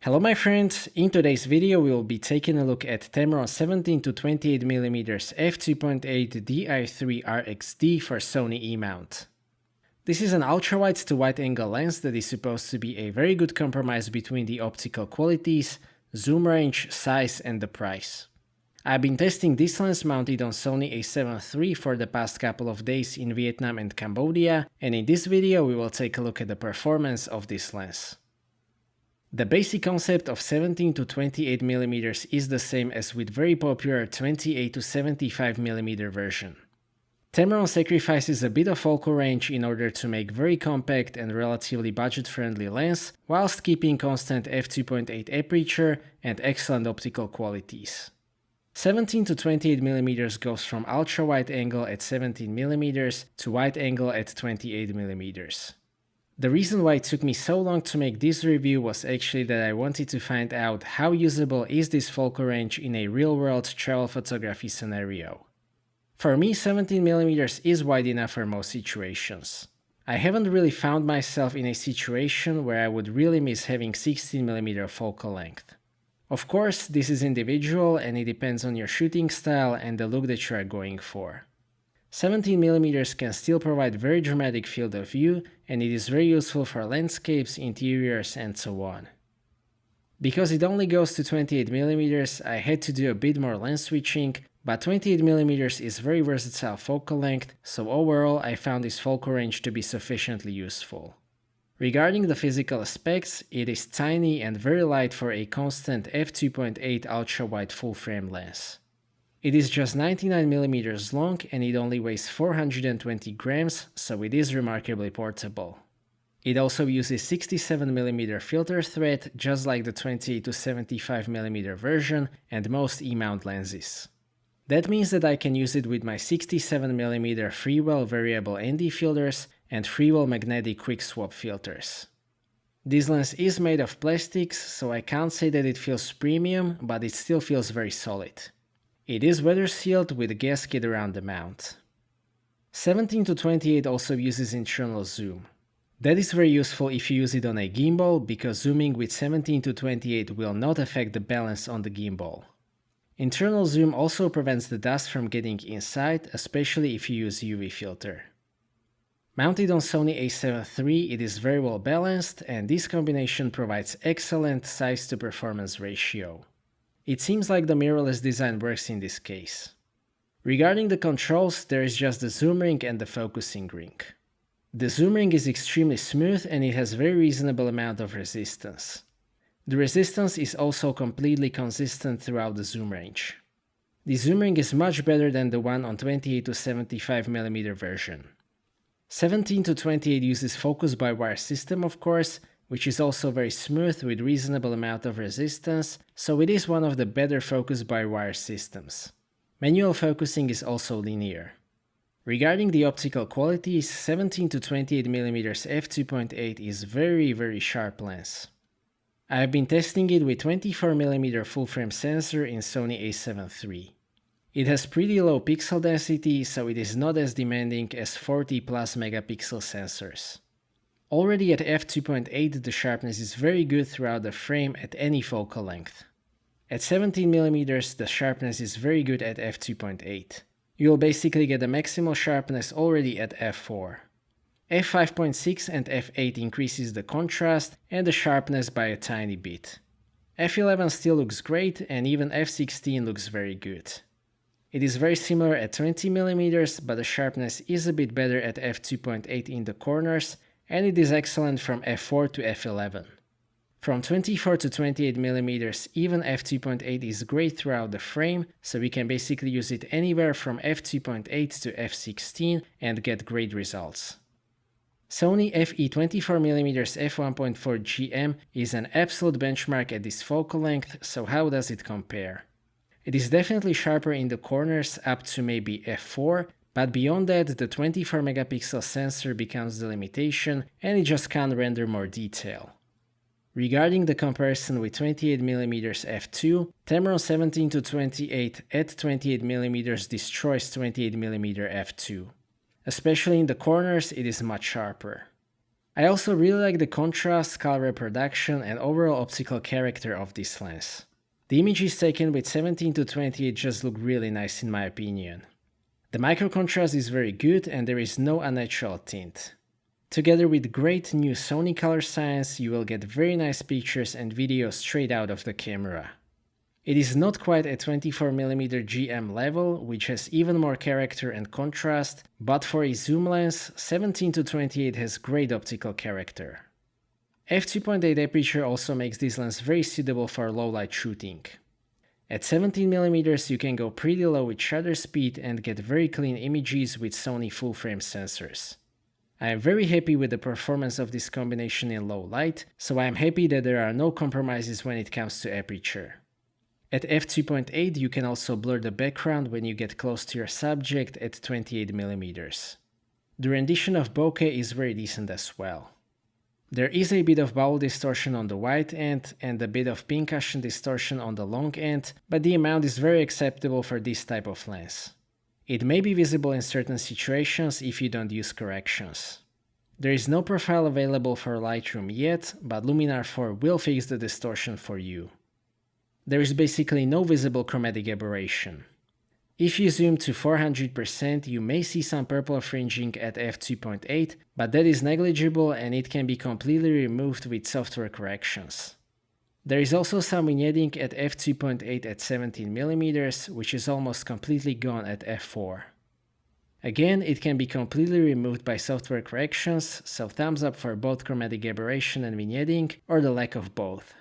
Hello my friends, in today's video we will be taking a look at Tamron 17-28mm F2.8 Di3 RXD for Sony E-mount. This is an ultra-wide to wide-angle lens that is supposed to be a very good compromise between the optical qualities, zoom range, size and the price. I've been testing this lens mounted on Sony A7 III for the past couple of days in Vietnam and Cambodia, and in this video we will take a look at the performance of this lens. The basic concept of 17-28mm is the same as with very popular 28-75mm version. Tamron sacrifices a bit of focal range in order to make very compact and relatively budget-friendly lens, whilst keeping constant f2.8 aperture and excellent optical qualities. 17-28mm goes from ultra-wide angle at 17mm to wide angle at 28mm. The reason why it took me so long to make this review was actually that I wanted to find out how usable is this focal range in a real-world travel photography scenario. For me, 17mm is wide enough for most situations. I haven't really found myself in a situation where I would really miss having 16mm focal length. Of course, this is individual and it depends on your shooting style and the look that you are going for. 17mm can still provide very dramatic field of view, and it is very useful for landscapes, interiors and so on. Because it only goes to 28mm, I had to do a bit more lens switching, but 28mm is very versatile focal length, so overall I found this focal range to be sufficiently useful. Regarding the physical specs, it is tiny and very light for a constant f2.8 ultra-wide full-frame lens. It is just 99mm long and it only weighs 420 grams, so it is remarkably portable. It also uses 67mm filter thread, just like the 28-75mm version and most E-mount lenses. That means that I can use it with my 67mm Freewell variable ND filters and Freewell magnetic quick swap filters. This lens is made of plastics, so I can't say that it feels premium, but it still feels very solid. It is weather sealed with a gasket around the mount. 17-28 also uses internal zoom. That is very useful if you use it on a gimbal, because zooming with 17-28 will not affect the balance on the gimbal. Internal zoom also prevents the dust from getting inside, especially if you use UV filter. Mounted on Sony A7 III, it is very well balanced, and this combination provides excellent size to performance ratio. It seems like the mirrorless design works in this case. Regarding the controls, there is just the zoom ring and the focusing ring. The zoom ring is extremely smooth and it has very reasonable amount of resistance. The resistance is also completely consistent throughout the zoom range. The zoom ring is much better than the one on 28-75mm version. 17-28 uses focus by wire system, of course, which is also very smooth with reasonable amount of resistance, so it is one of the better focus by wire systems. Manual focusing is also linear. Regarding the optical qualities, 17-28mm f2.8 is very sharp lens. I have been testing it with 24mm full-frame sensor in Sony A7 III. It has pretty low pixel density, so it is not as demanding as 40+ megapixel sensors. Already at f2.8 the sharpness is very good throughout the frame at any focal length. At 17mm the sharpness is very good at f2.8. You will basically get the maximal sharpness already at f4. f5.6 and f8 increases the contrast and the sharpness by a tiny bit. f11 still looks great and even f16 looks very good. It is very similar at 20mm, but the sharpness is a bit better at f2.8 in the corners, and it is excellent from f4 to f11. From 24 to 28mm, even f2.8 is great throughout the frame, so we can basically use it anywhere from f2.8 to f16 and get great results. Sony FE 24mm f1.4 GM is an absolute benchmark at this focal length, so how does it compare? It is definitely sharper in the corners up to maybe f4, but beyond that the 24 megapixel sensor becomes the limitation and it just can't render more detail. Regarding the comparison with 28mm f2, Tamron 17-28 at 28mm destroys 28mm f2. Especially in the corners it is much sharper. I also really like the contrast, color reproduction, and overall optical character of this lens. The images taken with 17-28 just look really nice in my opinion. The micro contrast is very good and there is no unnatural tint. Together with great new Sony color science, you will get very nice pictures and videos straight out of the camera. It is not quite a 24mm GM level, which has even more character and contrast, but for a zoom lens, 17-28 has great optical character. F2.8 aperture also makes this lens very suitable for low light shooting. At 17mm you can go pretty low with shutter speed and get very clean images with Sony full frame sensors. I am very happy with the performance of this combination in low light, so I am happy that there are no compromises when it comes to aperture. At f2.8 you can also blur the background when you get close to your subject at 28mm. The rendition of bokeh is very decent as well. There is a bit of bubble distortion on the wide end and a bit of pincushion distortion on the long end, but the amount is very acceptable for this type of lens. It may be visible in certain situations if you don't use corrections. There is no profile available for Lightroom yet, but Luminar 4 will fix the distortion for you. There is basically no visible chromatic aberration. If you zoom to 400%, you may see some purple fringing at f2.8, but that is negligible and it can be completely removed with software corrections. There is also some vignetting at f2.8 at 17mm, which is almost completely gone at f4. Again, it can be completely removed by software corrections, so thumbs up for both chromatic aberration and vignetting, or the lack of both.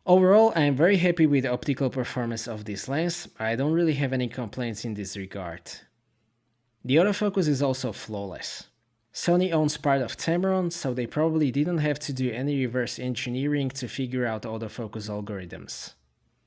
Overall, I am very happy with the optical performance of this lens. I don't really have any complaints in this regard. The autofocus is also flawless. Sony owns part of Tamron, so they probably didn't have to do any reverse engineering to figure out autofocus algorithms.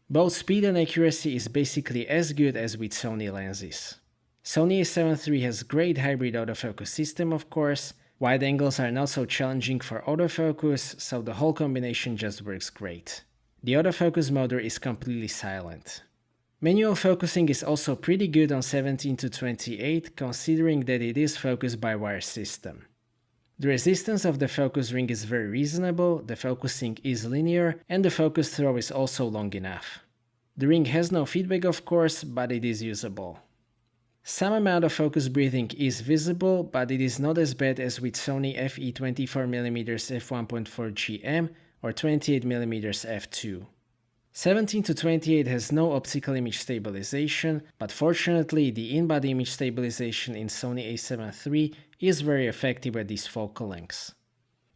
Both speed and accuracy is basically as good as with Sony lenses. Sony A7 III has great hybrid autofocus system of course, wide angles are not so challenging for autofocus, so the whole combination just works great. The autofocus motor is completely silent. Manual focusing is also pretty good on 17-28 considering that it is focus by wire system. The resistance of the focus ring is very reasonable, the focusing is linear, and the focus throw is also long enough. The ring has no feedback of course, but it is usable. Some amount of focus breathing is visible, but it is not as bad as with Sony FE 24mm f1.4 GM or 28mm f2. 17-28 has no optical image stabilization, but fortunately the in-body image stabilization in Sony A7 III is very effective at these focal lengths.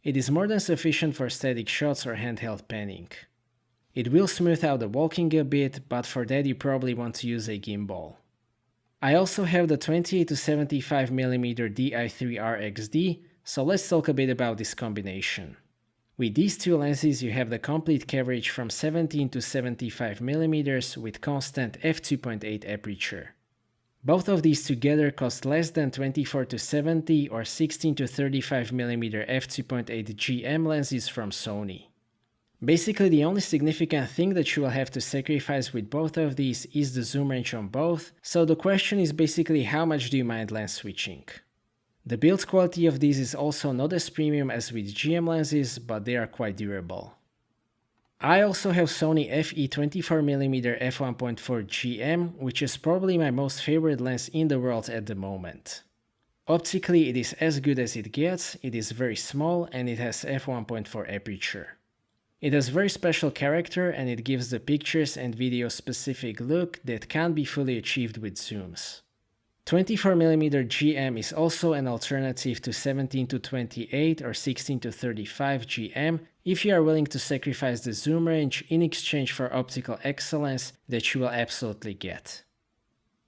It is more than sufficient for static shots or handheld panning. It will smooth out the walking a bit, but for that you probably want to use a gimbal. I also have the 28-75mm Di3 RXD, so let's talk a bit about this combination. With these two lenses you have the complete coverage from 17-75mm with constant f2.8 aperture. Both of these together cost less than 24-70 or 16-35mm f2.8 GM lenses from Sony. Basically the only significant thing that you will have to sacrifice with both of these is the zoom range on both, so the question is basically how much do you mind lens switching. The build quality of these is also not as premium as with GM lenses, but they are quite durable. I also have Sony FE 24mm f1.4 GM, which is probably my most favorite lens in the world at the moment. Optically it is as good as it gets, it is very small and it has f1.4 aperture. It has very special character and it gives the pictures and video specific look that can't be fully achieved with zooms. 24mm GM is also an alternative to 17-28 or 16-35 GM if you are willing to sacrifice the zoom range in exchange for optical excellence that you will absolutely get.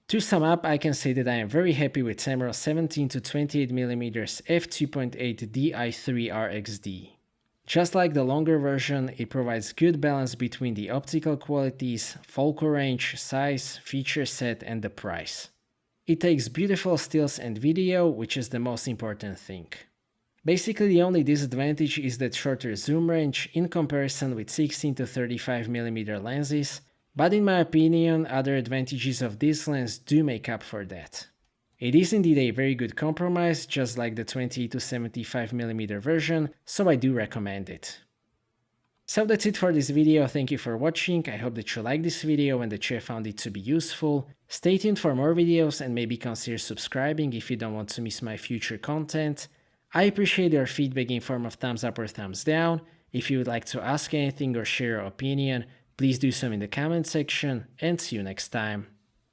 To sum up, I can say that I am very happy with Tamron 17-28mm f2.8 Di3 RXD. Just like the longer version, it provides good balance between the optical qualities, focal range, size, feature set and the price. It takes beautiful stills and video, which is the most important thing. Basically the only disadvantage is that shorter zoom range in comparison with 16-35mm lenses, but in my opinion other advantages of this lens do make up for that. It is indeed a very good compromise, just like the 20-75mm version, so I do recommend it. So that's it for this video, thank you for watching, I hope that you liked this video and that you found it to be useful. Stay tuned for more videos and maybe consider subscribing if you don't want to miss my future content. I appreciate your feedback in form of thumbs up or thumbs down. If you would like to ask anything or share your opinion, please do so in the comment section, and see you next time.